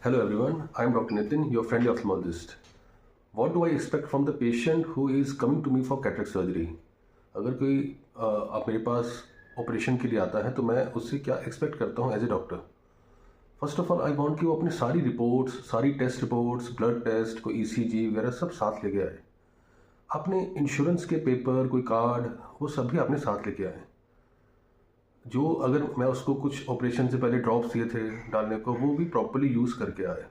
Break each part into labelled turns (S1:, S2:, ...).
S1: Hello everyone, I am Dr. Nitin, your friendly ophthalmologist. What do I expect from the patient who is coming to me for cataract surgery? अगर कोई आप मेरे पास operation के लिए आता है तो मैं उससे क्या एक्सपेक्ट करता हूँ as a doctor. First of all I want कि वो अपनी सारी रिपोर्ट्स, सारी टेस्ट रिपोर्ट्स, ब्लड टेस्ट, कोई ईसीजी वगैरह सब साथ लेके आए। आपने इंश्योरेंस के पेपर, कोई कार्ड, वो सब भी आपने साथ लेके आए। जो अगर मैं उसको कुछ ऑपरेशन से पहले ड्रॉप्स दिए थे डालने को, वो भी प्रॉपरली यूज़ करके आए।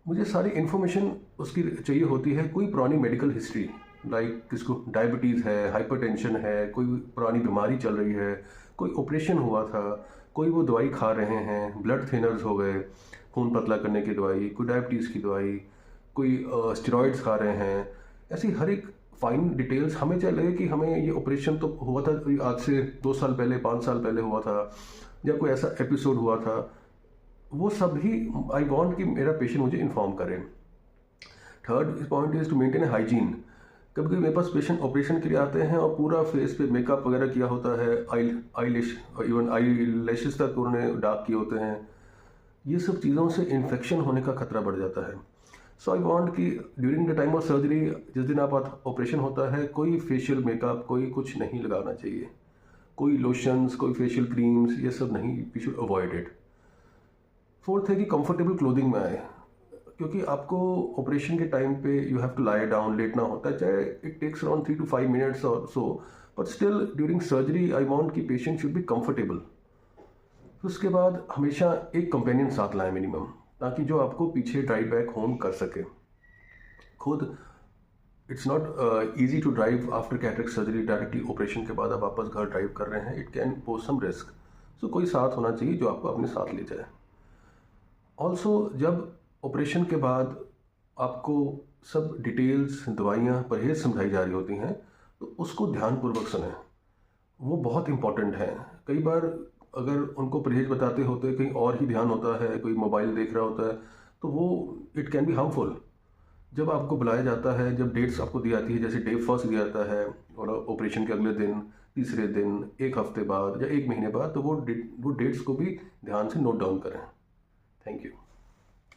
S1: मुझे सारी इन्फॉर्मेशन उसकी चाहिए होती है। कोई पुरानी मेडिकल हिस्ट्री, लाइक किसको डायबिटीज़ है, हाइपरटेंशन है, कोई पुरानी बीमारी चल रही है, कोई ऑपरेशन हुआ था, कोई वो दवाई खा रहे हैं, ब्लड थिनर्स हो गए, खून पतला करने की दवाई, कोई डायबिटीज़ की दवाई, कोई स्टेरॉइड्स खा रहे हैं। ऐसी हर एक फाइन डिटेल्स हमें चाहे लगे कि हमें ये ऑपरेशन तो हुआ था आज से 2 साल पहले, 5 साल पहले हुआ था, या कोई ऐसा एपिसोड हुआ था, वो सब ही आई वांट कि मेरा पेशेंट मुझे इन्फॉर्म करे। Third point is to maintain a hygiene. कभी कभी मेरे पास पेशेंट ऑपरेशन के लिए आते हैं और पूरा फेस पे मेकअप वगैरह किया होता है, इवन आई लैशेस तक उन्होंने डार्क किए होते हैं। ये सब चीज़ों से इन्फेक्शन होने का खतरा बढ़ जाता है। सो आई वांट कि during the time of surgery, जिस दिन आप ऑपरेशन होता है, कोई फेशियल मेकअप, कोई कुछ नहीं लगाना चाहिए, कोई लोशंस, कोई फेशियल क्रीम्स, ये सब नहीं, we should avoid it. Fourth है कि कंफर्टेबल क्लोथिंग में आए, क्योंकि आपको ऑपरेशन के टाइम पे you have to lie down, लेटना होता है, चाहे it takes around 3 to 5 minutes और so, but still during surgery I want कि पेशेंट शुड बी कंफर्टेबल। उसके बाद हमेशा एक कंपेनियन साथ लाएं मिनिमम, ताकि जो आपको पीछे ड्राइव बैक होम कर सके। खुद it's not easy to drive after cataract surgery. Directly operation के बाद आप वापस घर ड्राइव कर रहे हैं, it can pose some risk. So कोई साथ होना चाहिए जो आपको अपने साथ ले जाए। ऑल्सो जब ऑपरेशन के बाद आपको सब डिटेल्स, दवाइयाँ, परहेज समझाई जा रही होती हैं, तो उसको ध्यानपूर्वक सुनें, वो बहुत इंपॉर्टेंट है। कई बार अगर उनको परहेज बताते होते कहीं और ही ध्यान होता है, कोई मोबाइल देख रहा होता है, तो वो इट कैन बी हार्मफुल। जब आपको बुलाया जाता है, जब डेट्स आपको दी जाती है, जैसे डे फर्स्ट दिया जाता है और ऑपरेशन के अगले दिन, तीसरे दिन, 1 हफ्ते बाद या 1 महीने बाद, तो वो डेट्स को भी ध्यान से नोट डाउन करें। Thank you.